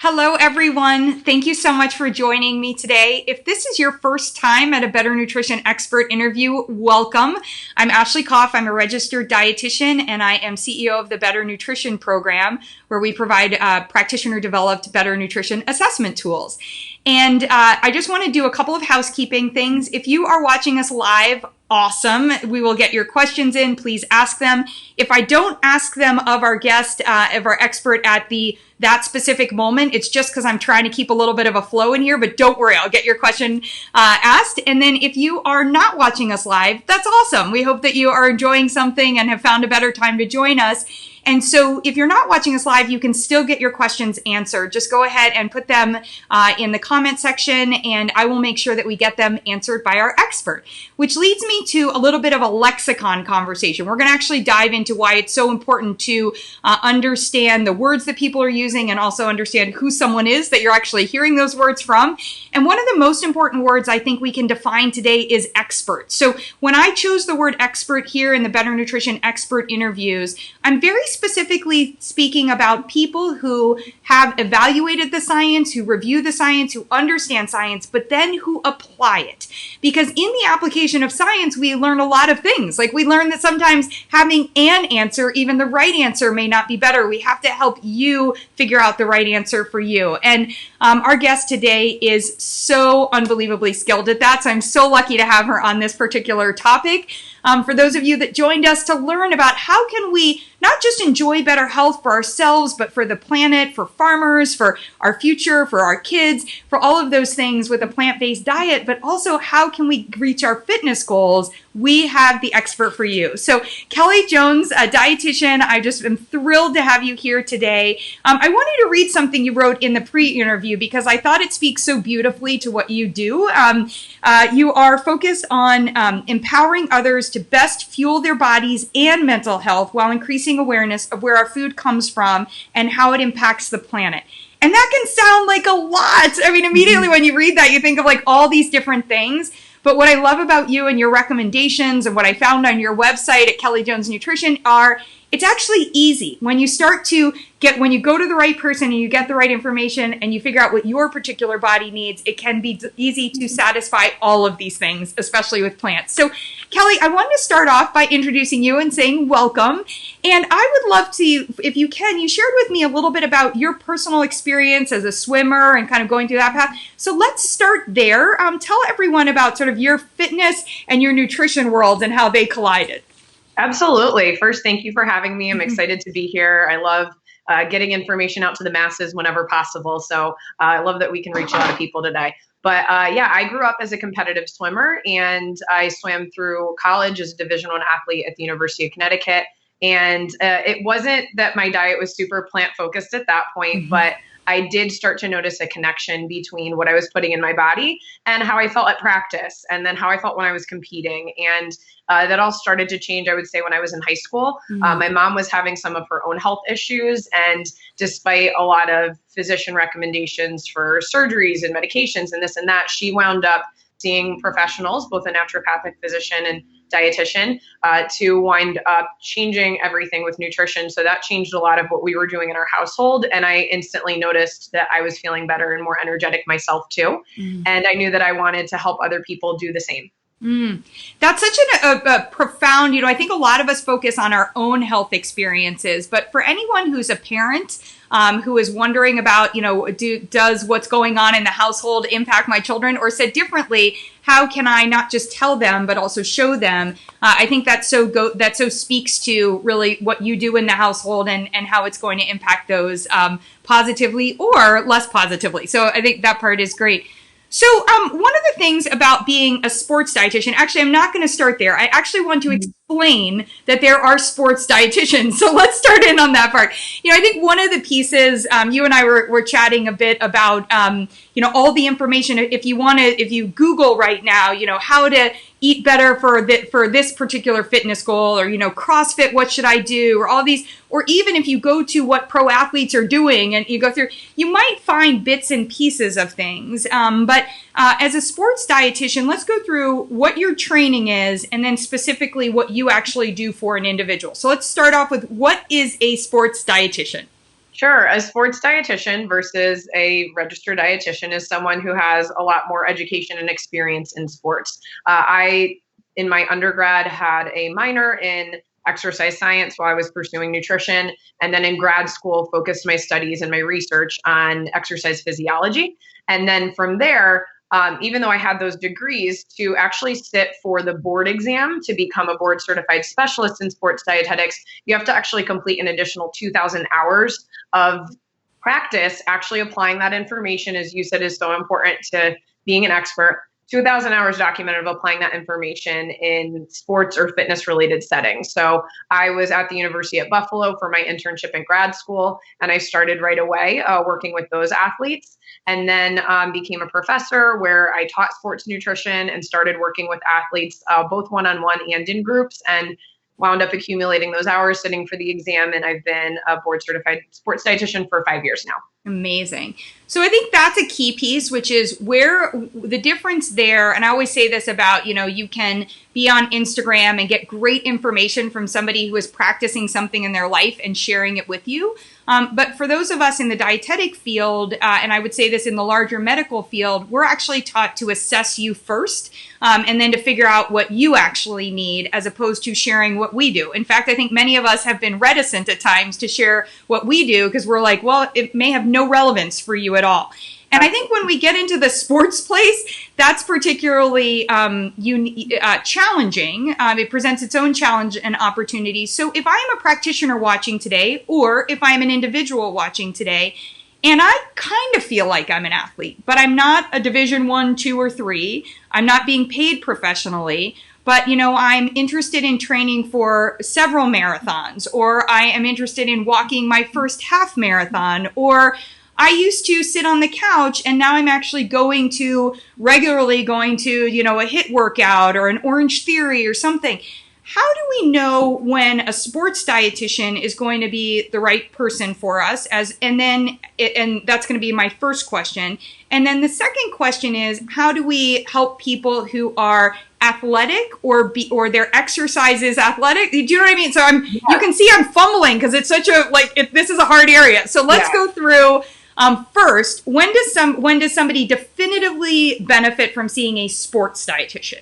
Hello, everyone. Thank you so much for joining me today. If this is your first time at a Better Nutrition Expert interview, welcome. I'm Ashley Koff. I'm a registered dietitian, and I am CEO of the Better Nutrition program, where we provide practitioner-developed better nutrition assessment tools. And I just want to do a couple of housekeeping things. If you are watching us live, awesome. We will get your questions in. Please ask them. If I don't ask them of our guest, of our expert at that specific moment, it's just because I'm trying to keep a little bit of a flow in here, but don't worry, I'll get your question asked. And then if you are not watching us live, that's awesome. We hope that you are enjoying something and have found a better time to join us. And so if you're not watching us live, you can still get your questions answered. Just go ahead and put them in the comment section, and I will make sure that we get them answered by our expert, which leads me to a little bit of a lexicon conversation. We're going to actually dive into why it's so important to understand the words that people are using and also understand who someone is that you're actually hearing those words from. And one of the most important words I think we can define today is expert. So when I chose the word expert here in the Better Nutrition Expert interviews, I'm very specifically speaking about people who have evaluated the science, who review the science, who understand science, but then who apply it. Because in the application of science, we learn a lot of things. Like we learn that sometimes having an answer, even the right answer, may not be better. We have to help you figure out the right answer for you. And our guest today is so unbelievably skilled at that. So I'm so lucky to have her on this particular topic. For those of you that joined us to learn about how can we not just enjoy better health for ourselves, but for the planet, for farmers, for our future, for our kids, for all of those things with a plant-based diet, but also how can we reach our fitness goals, we have the expert for you. So Kelly Jones, a dietitian, I just am thrilled to have you here today. I wanted to read something you wrote in the pre-interview because I thought it speaks so beautifully to what you do. You are focused on empowering others to best fuel their bodies and mental health while increasing awareness of where our food comes from and how it impacts the planet. And that can sound like a lot. I mean, immediately when you read that, you think of like all these different things. But what I love about you and your recommendations and what I found on your website at Kelly Jones Nutrition it's actually easy. When you when you go to the right person and you get the right information and you figure out what your particular body needs, it can be easy to satisfy all of these things, especially with plants. So Kelly, I wanted to start off by introducing you and saying welcome. And I would love to, if you can, you shared with me a little bit about your personal experience as a swimmer and kind of going through that path. So let's start there. Tell everyone about sort of your fitness and your nutrition world and how they collided. Absolutely. First, thank you for having me. I'm excited to be here. I love getting information out to the masses whenever possible. So I love that we can reach a lot of people today. But yeah, I grew up as a competitive swimmer, and I swam through college as a Division I athlete at the University of Connecticut. And it wasn't that my diet was super plant focused at that point, but I did start to notice a connection between what I was putting in my body and how I felt at practice, and then how I felt when I was competing. And that all started to change, I would say, when I was in high school. My mom was having some of her own health issues, and despite a lot of physician recommendations for surgeries and medications and this and that, she wound up seeing professionals, both a naturopathic physician and dietitian, to wind up changing everything with nutrition. So that changed a lot of what we were doing in our household. And I instantly noticed that I was feeling better and more energetic myself too. And I knew that I wanted to help other people do the same. That's such a profound, I think a lot of us focus on our own health experiences, but for anyone who's a parent, who is wondering about, does what's going on in the household impact my children? Or said differently, how can I not just tell them, but also show them? I think that so speaks to really what you do in the household and how it's going to impact those positively or less positively. So I think that part is great. So one of the things about being a sports dietitian, actually, I'm not going to start there. I actually want to explain that there are sports dietitians. So let's start in on that part. I think one of the pieces, you and I were chatting a bit about, all the information. If you Google right now, how to eat better for this particular fitness goal, or, CrossFit, what should I do? Or all these, or even if you go to what pro athletes are doing and you go through, you might find bits and pieces of things. But as a sports dietitian, let's go through what your training is and then specifically what you actually do for an individual. So let's start off with, what is a sports dietitian? Sure. A sports dietitian versus a registered dietitian is someone who has a lot more education and experience in sports. In my undergrad, had a minor in exercise science while I was pursuing nutrition. And then in grad school, focused my studies and my research on exercise physiology. And then from there, even though I had those degrees, to actually sit for the board exam to become a board certified specialist in sports dietetics, you have to actually complete an additional 2,000 hours of practice. Actually applying that information, as you said, is so important to being an expert. 2,000 hours documented of applying that information in sports or fitness related settings. So I was at the University at Buffalo for my internship in grad school, and I started right away working with those athletes, and then became a professor where I taught sports nutrition and started working with athletes both one-on-one and in groups, and wound up accumulating those hours sitting for the exam. And I've been a board certified sports dietitian for 5 years now. Amazing. So I think that's a key piece, which is where the difference there. And I always say this about, you can be on Instagram and get great information from somebody who is practicing something in their life and sharing it with you. But for those of us in the dietetic field, and I would say this in the larger medical field, we're actually taught to assess you first, and then to figure out what you actually need, as opposed to sharing what we do. In fact, I think many of us have been reticent at times to share what we do because we're like, well, it may have no relevance for you at all. And I think when we get into the sports place, that's particularly challenging. It presents its own challenge and opportunity. So if I am a practitioner watching today, or if I'm an individual watching today, and I kind of feel like I'm an athlete, but I'm not a Division 1, 2, or 3, I'm not being paid professionally, but I'm interested in training for several marathons, or I am interested in walking my first half marathon, or I used to sit on the couch and now I'm actually regularly going to, a HIIT workout or an Orange Theory or something. How do we know when a sports dietitian is going to be the right person for us? And that's going to be my first question. And then the second question is, how do we help people who are athletic or their exercise is athletic? Do you know what I mean? So you can see I'm fumbling because it's such this is a hard area. So let's go through. First, when does somebody definitively benefit from seeing a sports dietitian?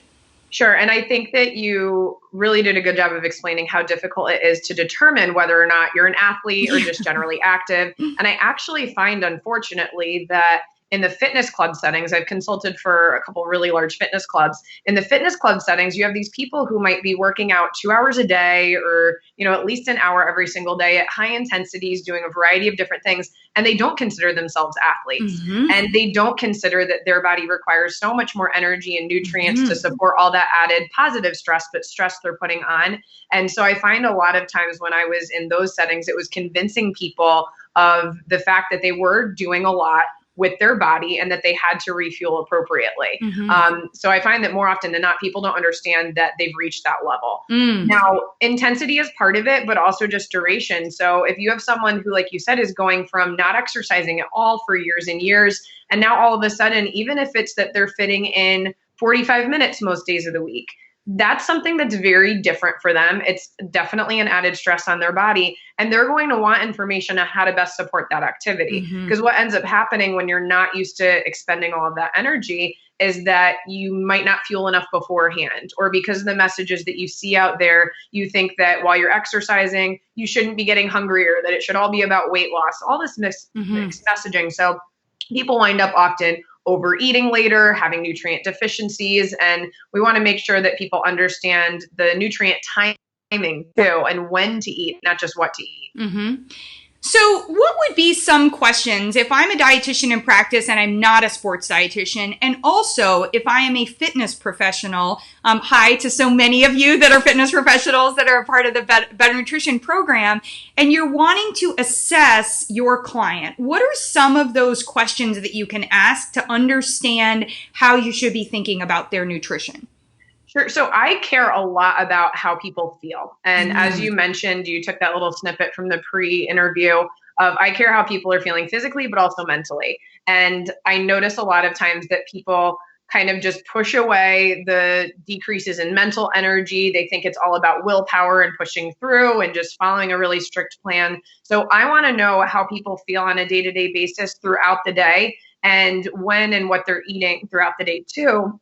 Sure. And I think that you really did a good job of explaining how difficult it is to determine whether or not you're an athlete or just generally active. And I actually find, unfortunately, that in the fitness club settings, I've consulted for a couple really large fitness clubs. In the fitness club settings, you have these people who might be working out 2 hours a day or, at least an hour every single day at high intensities, doing a variety of different things. And they don't consider themselves athletes. Mm-hmm. And they don't consider that their body requires so much more energy and nutrients to support all that added positive stress, but stress they're putting on. And so I find a lot of times when I was in those settings, it was convincing people of the fact that they were doing a lot with their body and that they had to refuel appropriately. Mm-hmm. So I find that more often than not, people don't understand that they've reached that level. Now, intensity is part of it, but also just duration. So if you have someone who, like you said, is going from not exercising at all for years and years, and now all of a sudden, even if it's that they're fitting in 45 minutes most days of the week, that's something that's very different for them. It's definitely an added stress on their body, and they're going to want information on how to best support that activity. Because what ends up happening when you're not used to expending all of that energy is that you might not fuel enough beforehand, or because of the messages that you see out there, you think that while you're exercising, you shouldn't be getting hungrier, that it should all be about weight loss, all this mixed messaging. So people wind up often overeating later, having nutrient deficiencies, and we want to make sure that people understand the nutrient timing too, and when to eat, not just what to eat. Mm-hmm. So what would be some questions if I'm a dietitian in practice and I'm not a sports dietitian, and also if I am a fitness professional, hi to so many of you that are fitness professionals that are a part of the Better Nutrition program, and you're wanting to assess your client, what are some of those questions that you can ask to understand how you should be thinking about their nutrition? Sure. So I care a lot about how people feel. And as you mentioned, you took that little snippet from the pre-interview of I care how people are feeling physically, but also mentally. And I notice a lot of times that people kind of just push away the decreases in mental energy. They think it's all about willpower and pushing through and just following a really strict plan. So I want to know how people feel on a day-to-day basis throughout the day, and when and what they're eating throughout the day too,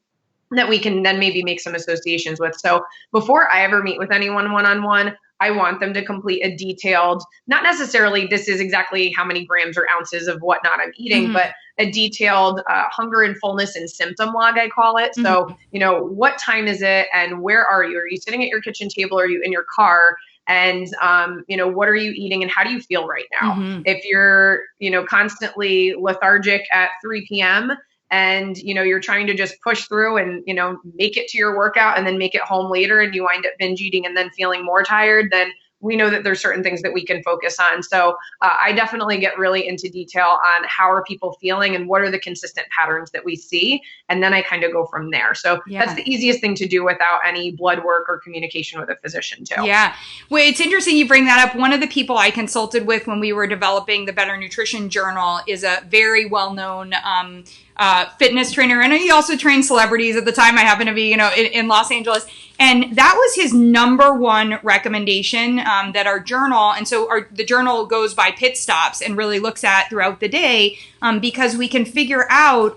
that we can then maybe make some associations with. So before I ever meet with anyone one-on-one, I want them to complete a detailed, not necessarily this is exactly how many grams or ounces of whatnot I'm eating, but a detailed hunger and fullness and symptom log, I call it. So, what time is it and where are you? Are you sitting at your kitchen table? Are you in your car? And, what are you eating and how do you feel right now? If you're, constantly lethargic at 3 p.m., and you're trying to just push through and make it to your workout and then make it home later, and you wind up binge eating and then feeling more tired, then we know that there's certain things that we can focus on. So I definitely get really into detail on how are people feeling and what are the consistent patterns that we see, and then I kind of go from there. So that's the easiest thing to do without any blood work or communication with a physician too. Yeah. Well, it's interesting you bring that up. One of the people I consulted with when we were developing the Better Nutrition Journal is a very well-known fitness trainer, and he also trained celebrities. At the time I happened to be, in Los Angeles, and that was his number one recommendation, that our journal, and so the journal goes by pit stops and really looks at throughout the day, because we can figure out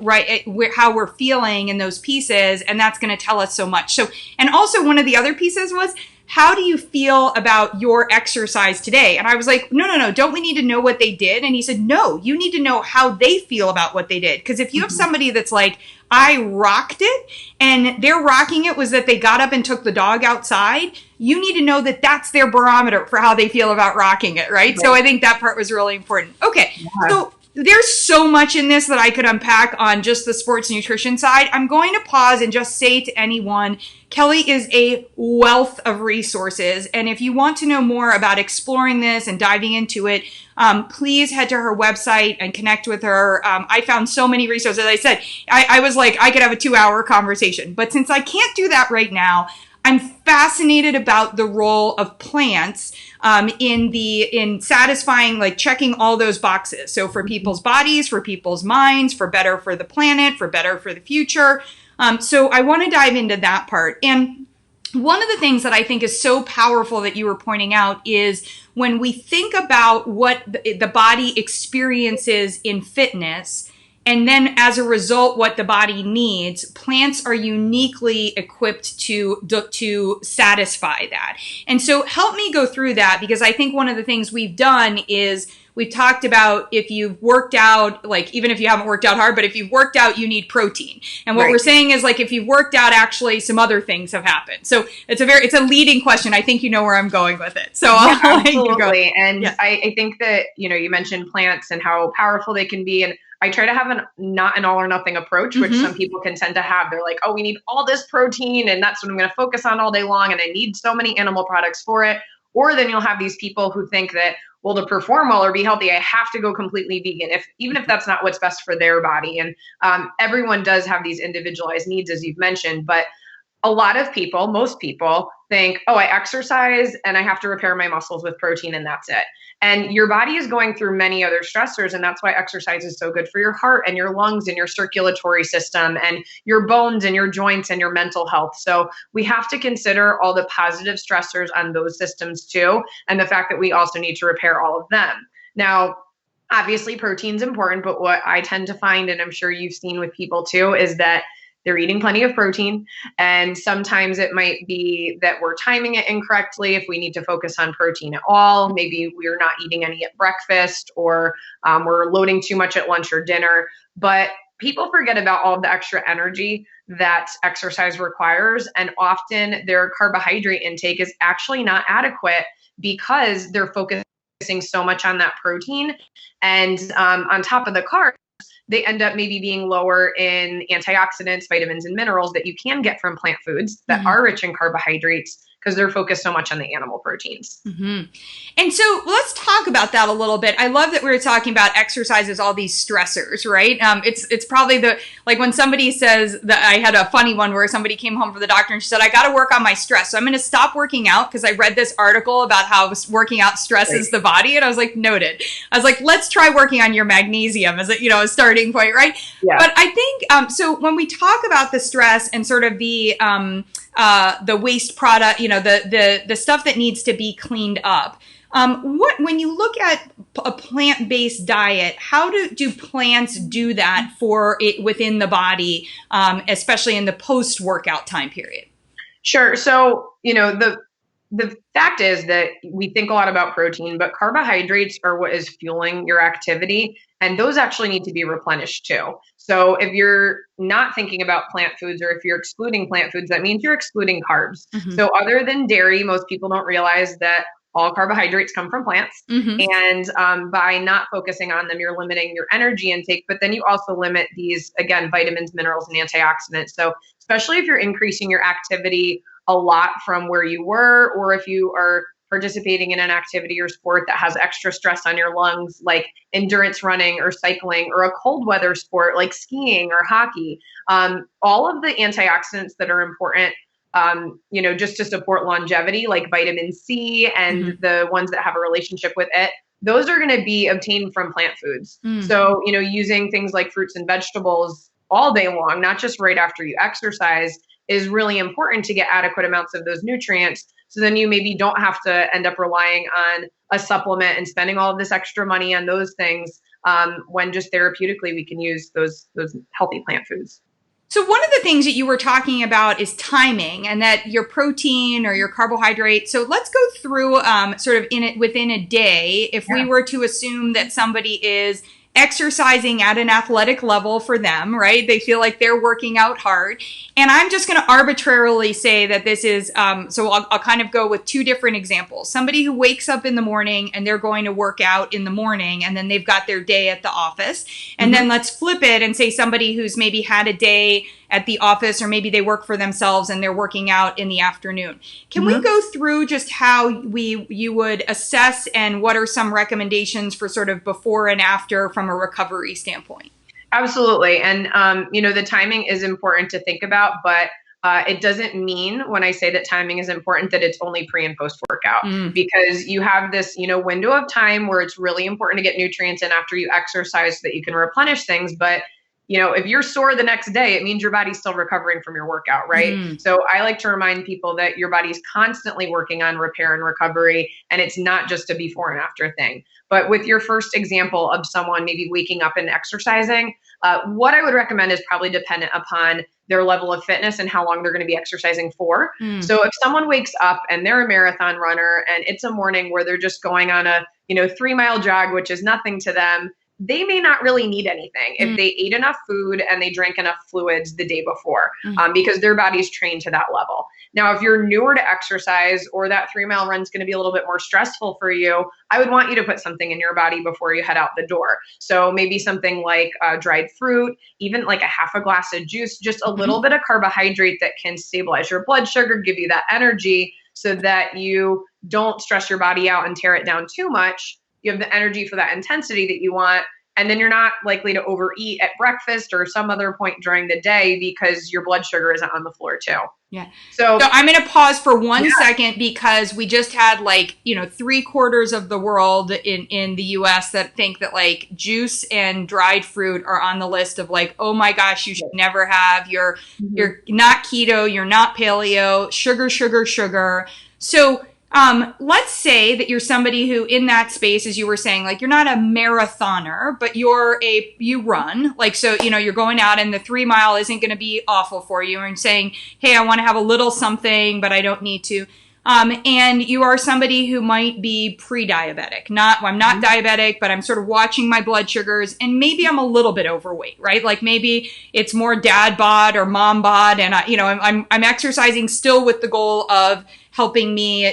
how we're feeling in those pieces, and that's going to tell us so much. So, and also one of the other pieces was, how do you feel about your exercise today? And I was like, no, don't we need to know what they did? And he said, no, you need to know how they feel about what they did. Because if you have somebody that's like, I rocked it, and their rocking it was that they got up and took the dog outside, you need to know that that's their barometer for how they feel about rocking it, right? So I think that part was really important. Okay, so there's so much in this that I could unpack on just the sports nutrition side. I'm going to pause and just say to anyone, Kelly is a wealth of resources. And if you want to know more about exploring this and diving into it, please head to her website and connect with her. I found so many resources. As I said, I was like, I could have a 2-hour conversation. But since I can't do that right now, I'm fascinated about the role of plants in satisfying, like checking all those boxes. So for people's bodies, for people's minds, for better for the planet, for better for the future. So I want to dive into that part. And one of the things that I think is so powerful that you were pointing out is when we think about what the body experiences in fitness, and then as a result, what the body needs, plants are uniquely equipped to satisfy that. And so help me go through that, because I think one of the things we've done is we've talked about if you've worked out, like even if you haven't worked out hard, but if you've worked out, you need protein. And what we're saying is, like, if you've worked out, actually some other things have happened. So it's a leading question. I think you know where I'm going with it. So I'll let you go. And I think that, you mentioned plants and how powerful they can be. And I try to have not an all or nothing approach, which some people can tend to have. They're like, oh, we need all this protein and that's what I'm going to focus on all day long, and I need so many animal products for it. Or then you'll have these people who think that, well, to perform well or be healthy, I have to go completely vegan, even if that's not what's best for their body. And everyone does have these individualized needs, as you've mentioned, but a lot of people, most people think, oh, I exercise and I have to repair my muscles with protein and that's it. And your body is going through many other stressors. And that's why exercise is so good for your heart and your lungs and your circulatory system and your bones and your joints and your mental health. So we have to consider all the positive stressors on those systems too. And the fact that we also need to repair all of them. Now, obviously protein's important, but what I tend to find, and I'm sure you've seen with people too, is that they're eating plenty of protein. And sometimes it might be that we're timing it incorrectly. If we need to focus on protein at all, maybe we're not eating any at breakfast, or we're loading too much at lunch or dinner. But people forget about all of the extra energy that exercise requires. And often their carbohydrate intake is actually not adequate because they're focusing so much on that protein. And on top of the carbs, they end up maybe being lower in antioxidants, vitamins, and minerals that you can get from plant foods that are rich in carbohydrates, because they're focused so much on the animal proteins. Mm-hmm. And so let's talk about that a little bit. I love that we were talking about exercise as all these stressors, right? It's probably like when somebody says that. I had a funny one where somebody came home from the doctor and she said, I got to work on my stress. So I'm going to stop working out because I read this article about how working out stresses the body. And I was like, noted. I was like, let's try working on your magnesium as a starting point, right? Yeah. But I think, so when we talk about the stress and sort of the waste product, the stuff that needs to be cleaned up, when you look at a plant-based diet, how do plants do that for it within the body, especially in the post-workout time period? Sure. So, the fact is that we think a lot about protein, but carbohydrates are what is fueling your activity, and those actually need to be replenished too. So if you're not thinking about plant foods, or if you're excluding plant foods, that means you're excluding carbs. Mm-hmm. So other than dairy, most people don't realize that all carbohydrates come from plants. Mm-hmm. And by not focusing on them, you're limiting your energy intake, but then you also limit these, again, vitamins, minerals, and antioxidants. So especially if you're increasing your activity a lot from where you were, or if you are participating in an activity or sport that has extra stress on your lungs, like endurance running or cycling, or a cold weather sport like skiing or hockey, all of the antioxidants that are important just to support longevity, like vitamin C and mm-hmm. the ones that have a relationship with it, those are going to be obtained from plant foods. Mm-hmm. So, using things like fruits and vegetables all day long, not just right after you exercise, is really important to get adequate amounts of those nutrients. So then you maybe don't have to end up relying on a supplement and spending all of this extra money on those things, when just therapeutically we can use those healthy plant foods. So one of the things that you were talking about is timing, and that your protein or your carbohydrate. So let's go through sort of within a day. If we were to assume that somebody is exercising at an athletic level for them, right? They feel like they're working out hard. And I'm just going to arbitrarily say that this is, so I'll kind of go with two different examples. Somebody who wakes up in the morning and they're going to work out in the morning, and then they've got their day at the office. And mm-hmm. then let's flip it and say somebody who's maybe had a day at the office, or maybe they work for themselves and they're working out in the afternoon. Can mm-hmm. we go through just how you would assess, and what are some recommendations for sort of before and after from a recovery standpoint? Absolutely. And, the timing is important to think about, but it doesn't mean, when I say that timing is important, that it's only pre and post workout, because you have this, window of time where it's really important to get nutrients in after you exercise so that you can replenish things. But if you're sore the next day, it means your body's still recovering from your workout, right? Mm. So I like to remind people that your body's constantly working on repair and recovery, and it's not just a before and after thing. But with your first example of someone maybe waking up and exercising, what I would recommend is probably dependent upon their level of fitness and how long they're going to be exercising for. Mm. So if someone wakes up and they're a marathon runner, and it's a morning where they're just going on a 3-mile jog, which is nothing to them, they may not really need anything if they ate enough food and they drank enough fluids the day before, because their body's trained to that level. Now, if you're newer to exercise, or that 3-mile run is going to be a little bit more stressful for you, I would want you to put something in your body before you head out the door. So maybe something like dried fruit, even like a half a glass of juice, just a little bit of carbohydrate that can stabilize your blood sugar, give you that energy so that you don't stress your body out and tear it down too much. You have the energy for that intensity that you want. And then you're not likely to overeat at breakfast or some other point during the day because your blood sugar isn't on the floor too. Yeah. So I'm going to pause for one second, because we just had 3/4 of the world in the US that think that juice and dried fruit are on the list of oh my gosh, you should never have. You're not keto, you're not paleo, sugar. So let's say that you're somebody who, in that space, as you were saying, you're not a marathoner, but you run, so, you're going out and the 3-mile isn't going to be awful for you, and saying, hey, I want to have a little something, but I don't need to. And you are somebody who might be pre-diabetic. I'm not diabetic, but I'm sort of watching my blood sugars, and maybe I'm a little bit overweight, right? Maybe it's more dad bod or mom bod, and I'm exercising still with the goal of helping me,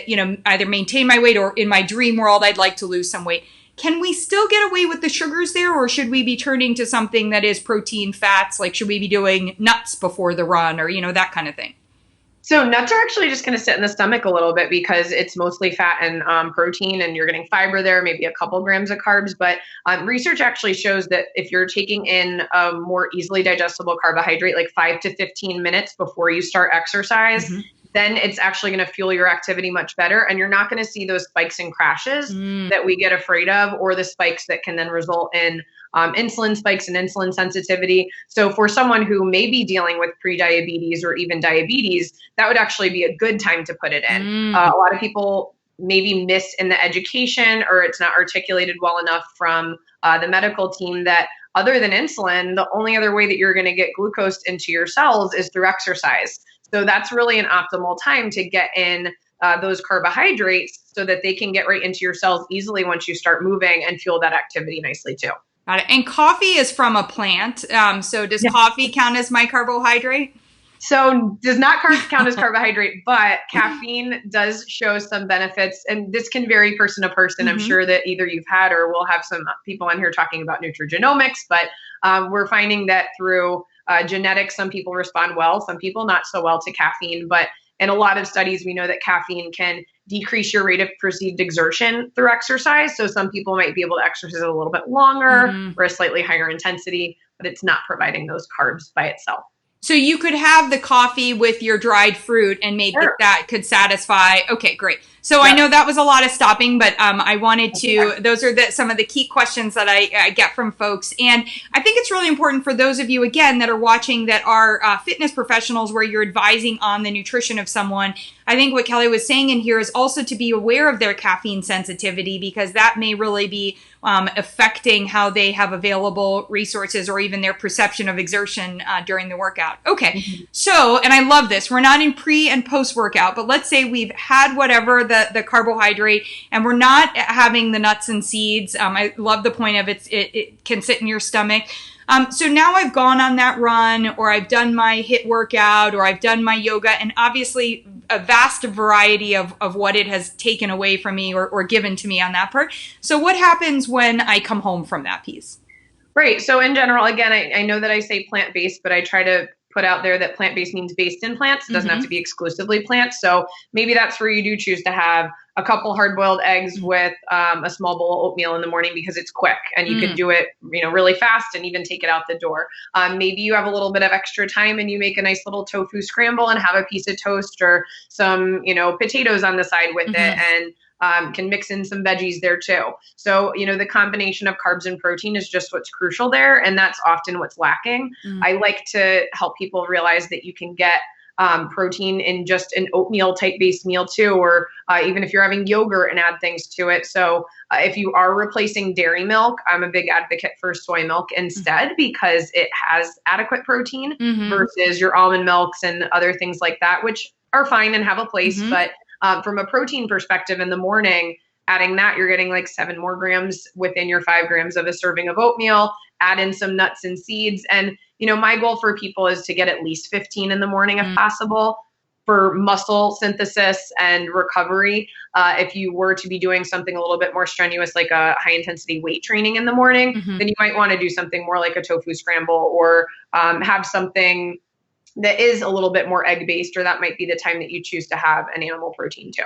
either maintain my weight, or in my dream world, I'd like to lose some weight. Can we still get away with the sugars there, or should we be turning to something that is protein, fats? Should we be doing nuts before the run, or, that kind of thing? So nuts are actually just going to sit in the stomach a little bit because it's mostly fat and protein, and you're getting fiber there, maybe a couple grams of carbs. But research actually shows that if you're taking in a more easily digestible carbohydrate, like 5 to 15 minutes before you start exercise, then it's actually going to fuel your activity much better. And you're not going to see those spikes and crashes that we get afraid of, or the spikes that can then result in insulin spikes and insulin sensitivity. So for someone who may be dealing with prediabetes or even diabetes, that would actually be a good time to put it in. A lot of people maybe miss in the education, or it's not articulated well enough from the medical team that other than insulin, the only other way that you're going to get glucose into your cells is through exercise. So that's really an optimal time to get in those carbohydrates so that they can get right into your cells easily once you start moving and fuel that activity nicely too. Got it. And coffee is from a plant. So does coffee count as my carbohydrate? So does not count as carbohydrate, but caffeine does show some benefits. And this can vary person to person. I'm sure that either you've had, or we'll have some people on here talking about nutrigenomics, but we're finding that through genetics, some people respond well, some people not so well to caffeine. But in a lot of studies, we know that caffeine can decrease your rate of perceived exertion through exercise. So some people might be able to exercise a little bit longer or a slightly higher intensity, but it's not providing those carbs by itself. So you could have the coffee with your dried fruit and maybe that could satisfy. Okay, great. So I know that was a lot of stopping, but I wanted to, those are some of the key questions that I get from folks. And I think it's really important for those of you, again, that are watching that are fitness professionals where you're advising on the nutrition of someone. I think what Kelly was saying in here is also to be aware of their caffeine sensitivity, because that may really be affecting how they have available resources or even their perception of exertion during the workout. Okay. So, and I love this. We're not in pre and post workout, but let's say we've had whatever the carbohydrate and we're not having the nuts and seeds. I love the point of it can sit in your stomach. So now I've gone on that run, or I've done my HIIT workout, or I've done my yoga, and obviously a vast variety of what it has taken away from me or given to me on that part. So what happens when I come home from that piece? Right. So in general, again, I know that I say plant-based, but I try to put out there that plant-based means based in plants. It doesn't have to be exclusively plants. So maybe that's where you do choose to have a couple hard-boiled eggs with a small bowl of oatmeal in the morning because it's quick and you can do it, really fast and even take it out the door. Maybe you have a little bit of extra time and you make a nice little tofu scramble and have a piece of toast or some, potatoes on the side with it, and can mix in some veggies there too. So, the combination of carbs and protein is just what's crucial there. And that's often what's lacking. I like to help people realize that you can get protein in just an oatmeal type based meal too, or even if you're having yogurt and add things to it. So if you are replacing dairy milk, I'm a big advocate for soy milk instead because it has adequate protein versus your almond milks and other things like that, which are fine and have a place. But from a protein perspective in the morning, adding that, you're getting like 7 more grams within your 5 grams of a serving of oatmeal. Add in some nuts and seeds. And, my goal for people is to get at least 15 in the morning if possible for muscle synthesis and recovery. If you were to be doing something a little bit more strenuous, like a high intensity weight training in the morning, then you might want to do something more like a tofu scramble or have something that is a little bit more egg-based, or that might be the time that you choose to have an animal protein too.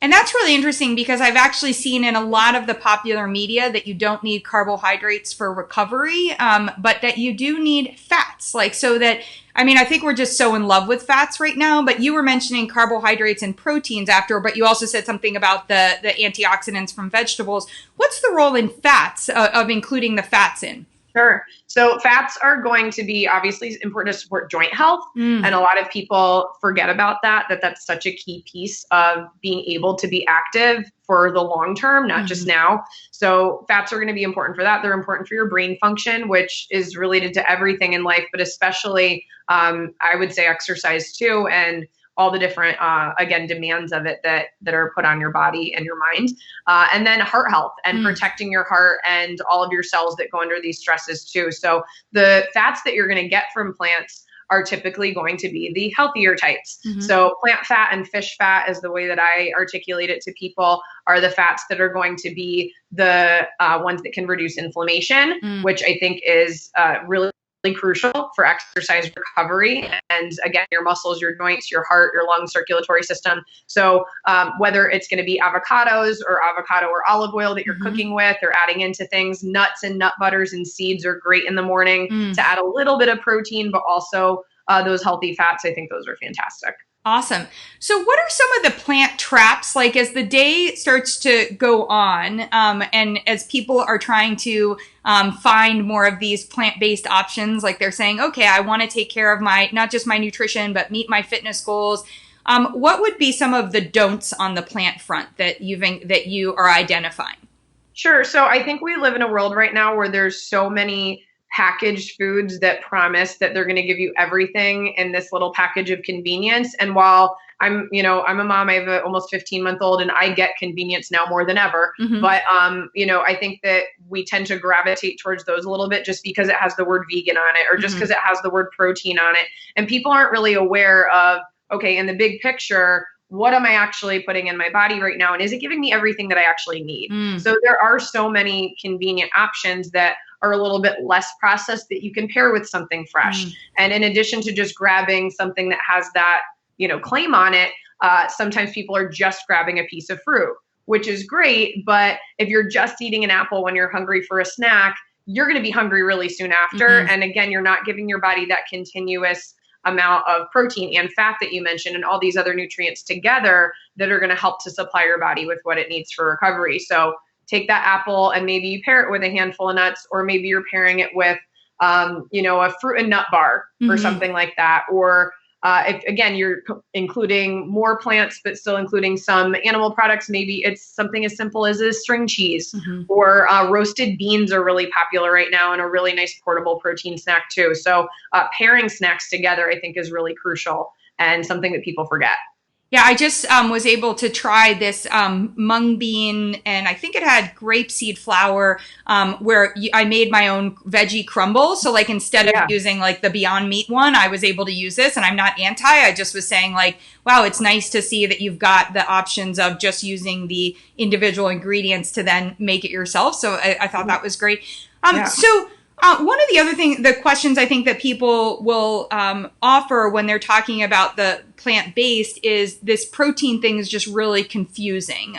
And that's really interesting because I've actually seen in a lot of the popular media that you don't need carbohydrates for recovery, but that you do need fats. I think we're just so in love with fats right now, but you were mentioning carbohydrates and proteins after, but you also said something about the antioxidants from vegetables. What's the role in fats of including the fats in? Sure. So fats are going to be obviously important to support joint health. And a lot of people forget about that's such a key piece of being able to be active for the long term, not just now. So fats are going to be important for that. They're important for your brain function, which is related to everything in life, but especially I would say exercise too. And all the different, demands of it that are put on your body and your mind. And then heart health and protecting your heart and all of your cells that go under these stresses too. So the fats that you're going to get from plants are typically going to be the healthier types. So plant fat and fish fat is the way that I articulate it to people, are the fats that are going to be the ones that can reduce inflammation, which I think is really crucial for exercise recovery. And again, your muscles, your joints, your heart, your lung, circulatory system. So whether it's going to be avocados or avocado or olive oil that you're cooking with or adding into things, nuts and nut butters and seeds are great in the morning to add a little bit of protein, but also those healthy fats. I think those are fantastic. Awesome. So what are some of the plant traps, like as the day starts to go on, and as people are trying to find more of these plant-based options, like they're saying, okay, I want to take care of my, not just my nutrition, but meet my fitness goals. What would be some of the don'ts on the plant front that you are identifying? Sure. So I think we live in a world right now where there's so many packaged foods that promise that they're going to give you everything in this little package of convenience. And while I'm a mom, I have an almost 15-month-old, and I get convenience now more than ever. But, I think that we tend to gravitate towards those a little bit just because it has the word vegan on it, or just because it has the word protein on it. And people aren't really aware of, okay, in the big picture, what am I actually putting in my body right now? And is it giving me everything that I actually need? So there are so many convenient options that are a little bit less processed that you can pair with something fresh. And in addition to just grabbing something that has that, claim on it, sometimes people are just grabbing a piece of fruit, which is great. But if you're just eating an apple when you're hungry for a snack, you're going to be hungry really soon after. And again, you're not giving your body that continuous amount of protein and fat that you mentioned and all these other nutrients together that are going to help to supply your body with what it needs for recovery. So take that apple and maybe you pair it with a handful of nuts, or maybe you're pairing it with, a fruit and nut bar or something like that. Or if, again, you're including more plants, but still including some animal products, maybe it's something as simple as a string cheese or roasted beans are really popular right now and a really nice portable protein snack too. So pairing snacks together, I think, is really crucial and something that people forget. Yeah, I just was able to try this mung bean, and I think it had grapeseed flour, where I made my own veggie crumble. So like instead of using like the Beyond Meat one, I was able to use this, and I'm not anti. I just was saying like, wow, it's nice to see that you've got the options of just using the individual ingredients to then make it yourself. So I thought that was great. So one of the other the questions I think that people will offer when they're talking about the plant-based is this protein thing is just really confusing.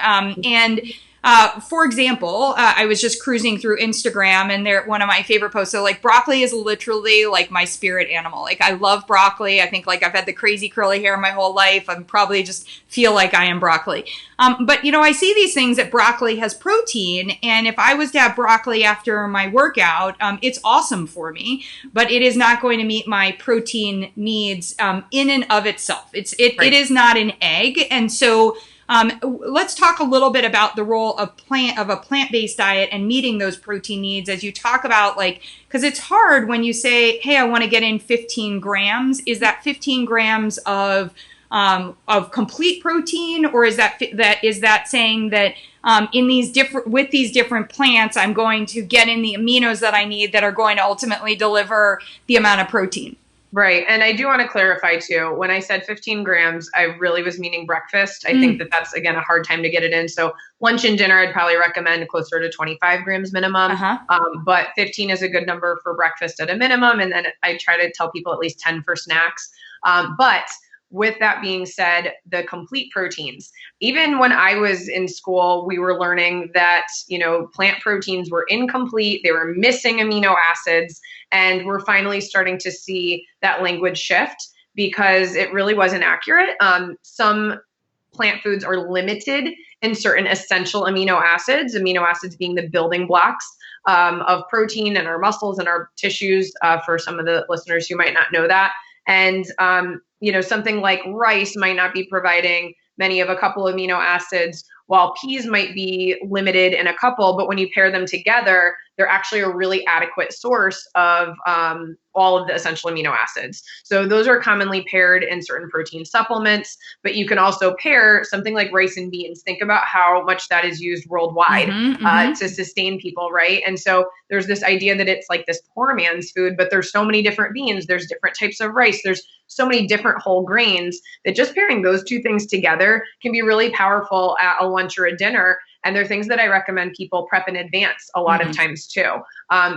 For example, I was just cruising through Instagram, and one of my favorite posts. So like broccoli is literally like my spirit animal. Like I love broccoli. I think like I've had the crazy curly hair my whole life. I'm probably just feel like I am broccoli. But I see these things that broccoli has protein, and if I was to have broccoli after my workout, it's awesome for me, but it is not going to meet my protein needs in and of itself. It is not an egg, and so. Let's talk a little bit about the role of a plant-based diet and meeting those protein needs as you talk about because it's hard when you say, hey, I want to get in 15 grams. Is that 15 grams of complete protein, or is that saying that with these different plants, I'm going to get in the aminos that I need that are going to ultimately deliver the amount of protein? Right. And I do want to clarify too, when I said 15 grams, I really was meaning breakfast. I think that that's, again, a hard time to get it in. So lunch and dinner, I'd probably recommend closer to 25 grams minimum. But 15 is a good number for breakfast at a minimum. And then I try to tell people at least 10 for snacks. But with that being said, the complete proteins, even when I was in school, we were learning that, plant proteins were incomplete. They were missing amino acids. And we're finally starting to see that language shift because it really wasn't accurate. Some plant foods are limited in certain essential amino acids being the building blocks of protein in our muscles and our tissues, for some of the listeners who might not know that. And, something like rice might not be providing many of a couple of amino acids, while peas might be limited in a couple, but when you pair them together, they're actually a really adequate source of all of the essential amino acids. So those are commonly paired in certain protein supplements, but you can also pair something like rice and beans. Think about how much that is used worldwide to sustain people, right? And so there's this idea that it's like this poor man's food, but there's so many different beans, there's different types of rice, there's so many different whole grains that just pairing those two things together can be really powerful at a lunch or a dinner. And they're things that I recommend people prep in advance a lot of times too.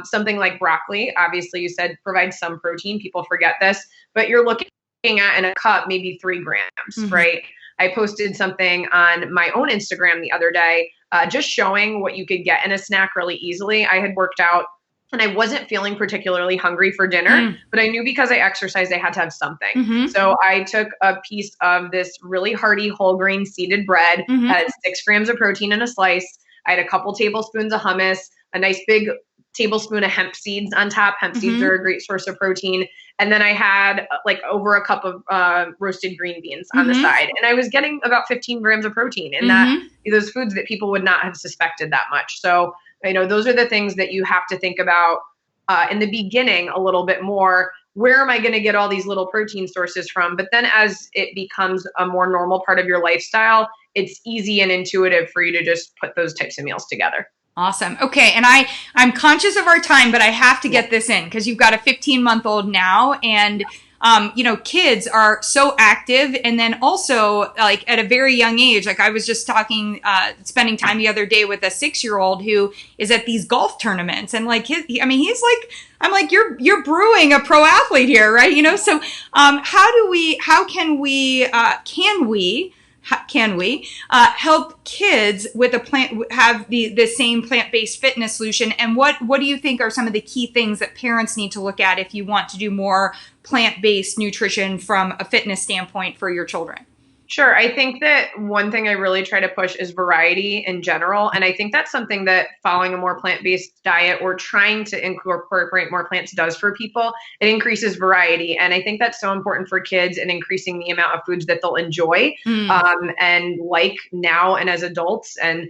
Something like broccoli, obviously you said provides some protein. People forget this, but you're looking at in a cup, maybe 3 grams, right? I posted something on my own Instagram the other day, just showing what you could get in a snack really easily. I had worked out and I wasn't feeling particularly hungry for dinner, but I knew because I exercised, I had to have something. So I took a piece of this really hearty whole grain seeded bread that had 6 grams of protein in a slice. I had a couple tablespoons of hummus, a nice big tablespoon of hemp seeds on top. Hemp seeds are a great source of protein. And then I had like over a cup of roasted green beans on the side. And I was getting about 15 grams of protein in those foods that people would not have suspected that much. So, those are the things that you have to think about in the beginning a little bit more. Where am I going to get all these little protein sources from? But then as it becomes a more normal part of your lifestyle, it's easy and intuitive for you to just put those types of meals together. Awesome. Okay. And I'm conscious of our time, but I have to get this in because you've got a 15-month-old now, and kids are so active. And then also like at a very young age, like I was just spending time the other day with a 6-year-old who is at these golf tournaments, and like he's like, I'm like, you're brewing a pro athlete here, right? So can we help kids with have the same plant-based fitness solution? And what do you think are some of the key things that parents need to look at if you want to do more plant-based nutrition from a fitness standpoint for your children? Sure. I think that one thing I really try to push is variety in general. And I think that's something that following a more plant-based diet or trying to incorporate more plants does for people. It increases variety. And I think that's so important for kids and increasing the amount of foods that they'll enjoy and like now and as adults. And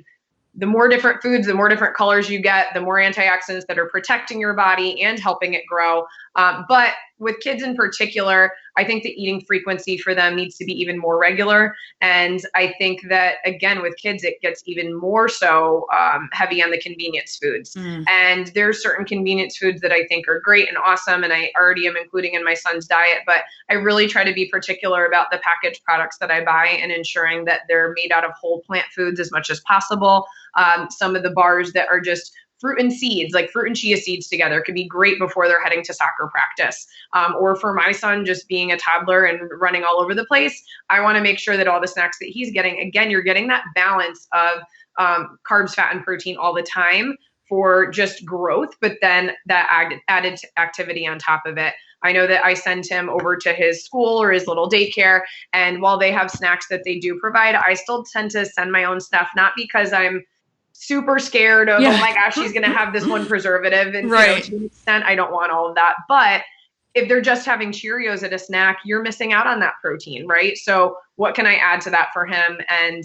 the more different foods, the more different colors you get, the more antioxidants that are protecting your body and helping it grow. But with kids in particular, I think the eating frequency for them needs to be even more regular. And I think that, again, with kids, it gets even more so heavy on the convenience foods. And there's certain convenience foods that I think are great and awesome, and I already am including in my son's diet. But I really try to be particular about the packaged products that I buy and ensuring that they're made out of whole plant foods as much as possible. Some of the bars that are just fruit and seeds, like fruit and chia seeds together, could be great before they're heading to soccer practice. Or for my son, just being a toddler and running all over the place, I want to make sure that all the snacks that he's getting, again, you're getting that balance of carbs, fat, and protein all the time for just growth, but then that added activity on top of it. I know that I send him over to his school or his little daycare, and while they have snacks that they do provide, I still tend to send my own stuff, not because I'm super scared of, oh my gosh, she's going to have this one preservative. And to an extent, I don't want all of that. But if they're just having Cheerios at a snack, you're missing out on that protein, right? So what can I add to that for him? And,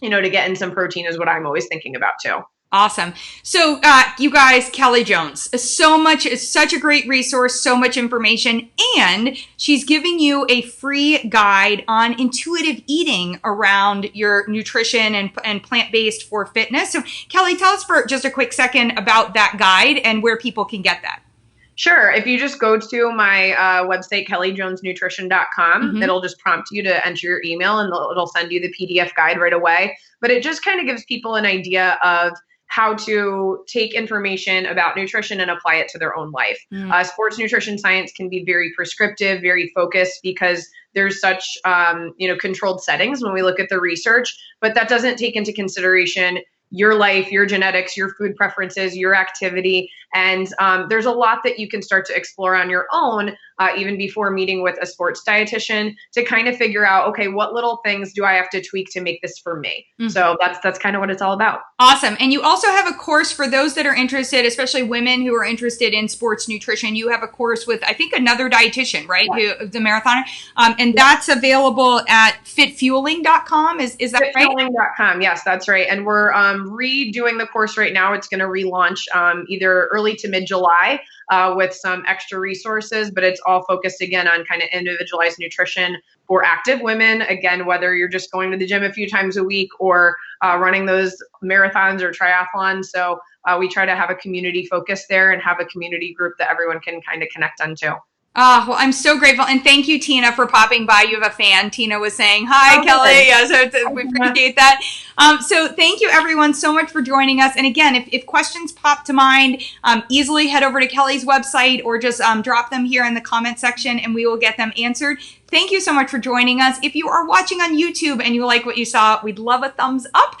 to get in some protein is what I'm always thinking about too. Awesome. So, you guys, Kelly Jones, is such a great resource, so much information, and she's giving you a free guide on intuitive eating around your nutrition and plant-based for fitness. So, Kelly, tell us for just a quick second about that guide and where people can get that. Sure. If you just go to my website, kellyjonesnutrition.com, it'll just prompt you to enter your email, and it'll send you the PDF guide right away. But it just kind of gives people an idea of how to take information about nutrition and apply it to their own life. Sports nutrition science can be very prescriptive, very focused, because there's such, controlled settings when we look at the research, but that doesn't take into consideration your life, your genetics, your food preferences, your activity. And there's a lot that you can start to explore on your own, even before meeting with a sports dietitian, to kind of figure out, okay, what little things do I have to tweak to make this for me? So that's kind of what it's all about. Awesome. And you also have a course for those that are interested, especially women who are interested in sports nutrition. You have a course with, I think, another dietitian, right? The marathoner. And that's available at fitfueling.com. Is that right? Fitfueling.com. Yes, that's right. And we're redoing the course right now. It's going to relaunch either early to mid-July with some extra resources, but it's all focused again on kind of individualized nutrition for active women. Again, whether you're just going to the gym a few times a week or running those marathons or triathlons. So we try to have a community focus there and have a community group that everyone can kind of connect onto. Well, I'm so grateful. And thank you, Tina, for popping by. You have a fan. Tina was saying, hi, Oh, Kelly. good. Yeah, so we appreciate that. So thank you, everyone, so much for joining us. And again, if questions pop to mind, easily head over to Kelly's website or just drop them here in the comment section and we will get them answered. Thank you so much for joining us. If you are watching on YouTube and you like what you saw, we'd love a thumbs up.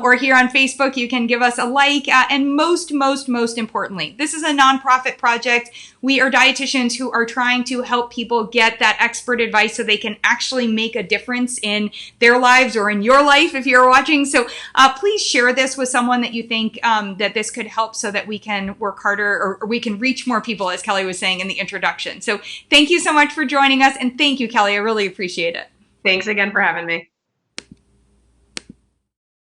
Or here on Facebook, you can give us a like. And most importantly, this is a nonprofit project. We are dietitians who are trying to help people get that expert advice so they can actually make a difference in their lives or in your life if you're watching. So please share this with someone that you think that this could help so that we can work harder or we can reach more people, as Kelly was saying in the introduction. So thank you so much for joining us. And thank you, Kelly. I really appreciate it. Thanks again for having me.